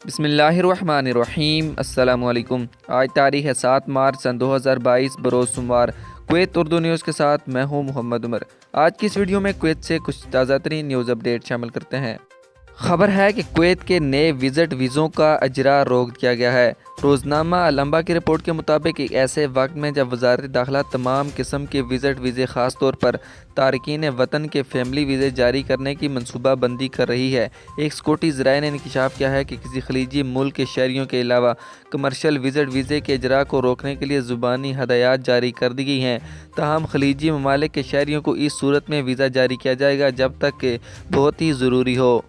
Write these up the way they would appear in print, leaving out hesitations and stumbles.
بسم اللہ الرحمن الرحیم۔ السلام علیکم۔ آج تاریخ ہے 7 مارچ سن 2022 بروز سوموار۔ کویت اردو نیوز کے ساتھ میں ہوں محمد عمر۔ آج کی اس ویڈیو میں کویت سے کچھ تازہ ترین نیوز اپڈیٹ شامل کرتے ہیں۔ خبر ہے کہ کویت کے نئے وزٹ ویزوں کا اجرا روک دیا گیا ہے۔ روزنامہ الانباء کی رپورٹ کے مطابق ایک ایسے وقت میں جب وزارت داخلہ تمام قسم کے وزٹ ویزے خاص طور پر تارکین وطن کے فیملی ویزے جاری کرنے کی منصوبہ بندی کر رہی ہے، ایک سکیورٹی ذرائع نے انکشاف کیا ہے کہ کسی خلیجی ملک کے شہریوں کے علاوہ کمرشل وزٹ ویزے کے اجرا کو روکنے کے لیے زبانی ہدایات جاری کر دی گئی ہیں۔ تاہم خلیجی ممالک کے شہریوں کو اس صورت میں ویزا جاری کیا جائے گا جب تک کہ بہت ہی ضروری ہو۔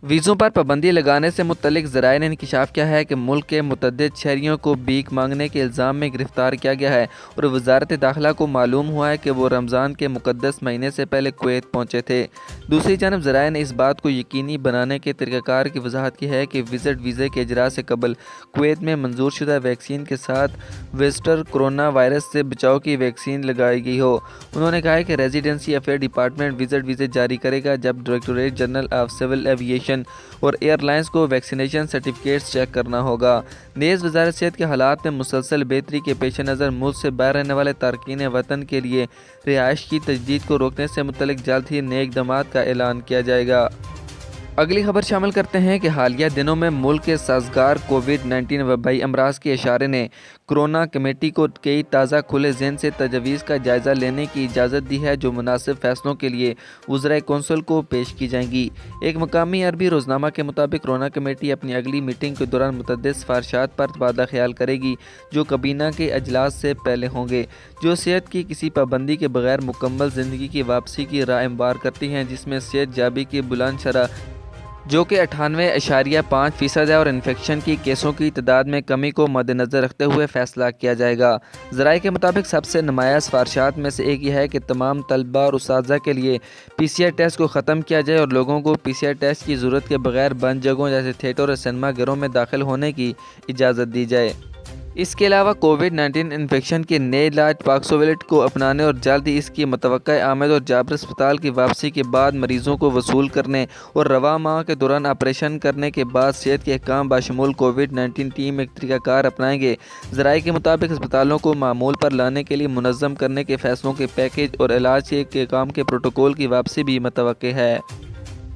ویزوں پر پابندی لگانے سے متعلق ذرائع نے انکشاف کیا ہے کہ ملک کے متعدد شہریوں کو بھیک مانگنے کے الزام میں گرفتار کیا گیا ہے اور وزارت داخلہ کو معلوم ہوا ہے کہ وہ رمضان کے مقدس مہینے سے پہلے کویت پہنچے تھے۔ دوسری جانب ذرائع نے اس بات کو یقینی بنانے کے طریقہ کار کی وضاحت کی ہے کہ وزٹ ویزے کے اجرا سے قبل کویت میں منظور شدہ ویکسین کے ساتھ وزٹر کورونا وائرس سے بچاؤ کی ویکسین لگائی گئی ہو۔ انہوں نے کہا کہ ریزیڈنسی افیئر ڈپارٹمنٹ وزٹ ویزے جاری کرے گا جب directorate general of civil aviation اور ایئر لائنز کو ویکسینیشن سرٹیفکیٹس چیک کرنا ہوگا۔ نیز وزارت صحت کے حالات میں مسلسل بہتری کے پیش نظر ملک سے باہر رہنے والے تارکین وطن کے لیے رہائش کی تجدید کو روکنے سے متعلق جلد ہی نئے اقدامات کا اعلان کیا جائے گا۔ اگلی خبر شامل کرتے ہیں کہ حالیہ دنوں میں ملک کے سازگار کووڈ-19 وبائی امراض کے اشارے نے کورونا کمیٹی کو کئی تازہ کھلے ذہن سے تجاویز کا جائزہ لینے کی اجازت دی ہے جو مناسب فیصلوں کے لیے وزرائے کونسل کو پیش کی جائیں گی۔ ایک مقامی عربی روزنامہ کے مطابق کورونا کمیٹی اپنی اگلی میٹنگ کے دوران متعدد سفارشات پر تبادلہ خیال کرے گی جو کابینہ کے اجلاس سے پہلے ہوں گے، جو صحت کی کسی پابندی کے بغیر مکمل زندگی کی واپسی کی راہ ہموار کرتی ہیں، جس میں صحت یابی کی بلند شرح جو کہ 98.5% ہے اور انفیکشن کی کیسوں کی تعداد میں کمی کو مد نظر رکھتے ہوئے فیصلہ کیا جائے گا۔ ذرائع کے مطابق سب سے نمایاں سفارشات میں سے ایک یہ ہے کہ تمام طلبہ اور اساتذہ کے لیے PCR ٹیسٹ کو ختم کیا جائے اور لوگوں کو PCR ٹیسٹ کی ضرورت کے بغیر بند جگہوں جیسے تھیٹر اور سینما گھروں میں داخل ہونے کی اجازت دی جائے۔ اس کے علاوہ کووڈ-19 انفیکشن کے نئے علاج پاکسوویلٹ کو اپنانے اور جلد ہی اس کی متوقع آمد اور جابر اسپتال کی واپسی کے بعد مریضوں کو وصول کرنے اور رواں ماہ کے دوران آپریشن کرنے کے بعد صحت کے حکام بشمول کووڈ-19 ٹیم ایک طریقہ کار اپنائیں گے۔ ذرائع کے مطابق اسپتالوں کو معمول پر لانے کے لیے منظم کرنے کے فیصلوں کے پیکیج اور علاج کے کام کے پروٹوکول کی واپسی بھی متوقع ہے۔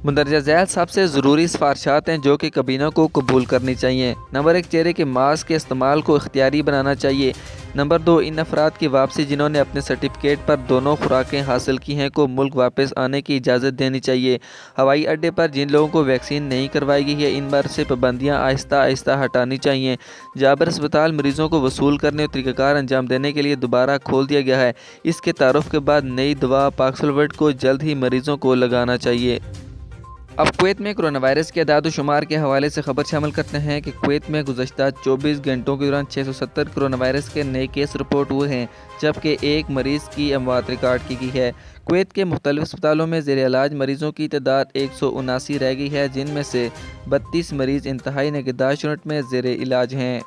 مندرجہ ذیل سب سے ضروری سفارشات ہیں جو کہ کابینہ کو قبول کرنی چاہیے۔ نمبر 1، چہرے کے ماسک کے استعمال کو اختیاری بنانا چاہیے۔ نمبر 2، ان افراد کی واپسی جنہوں نے اپنے سرٹیفکیٹ پر دونوں خوراکیں حاصل کی ہیں کو ملک واپس آنے کی اجازت دینی چاہیے۔ ہوائی اڈے پر جن لوگوں کو ویکسین نہیں کروائی گئی ہے ان پر سے پابندیاں آہستہ آہستہ ہٹانی چاہیے۔ جابر اسپتال مریضوں کو وصول کرنے اور طریقہ کار انجام دینے کے لیے دوبارہ کھول دیا گیا ہے۔ اس کے تعارف کے بعد نئی دوا پاکسوویلٹ کو جلد ہی مریضوں کو لگانا چاہیے۔ اب کویت میں کرونا وائرس کے اعداد و شمار کے حوالے سے خبر شامل کرتے ہیں کہ کویت میں گزشتہ 24 گھنٹوں کے دوران 670 کرونا وائرس کے نئے کیس رپورٹ ہوئے ہیں جبکہ ایک مریض کی اموات ریکارڈ کی گئی ہے۔ کویت کے مختلف اسپتالوں میں زیر علاج مریضوں کی تعداد 179 رہ گئی ہے جن میں سے 32 مریض انتہائی نگہداشت یونٹ میں زیر علاج ہیں۔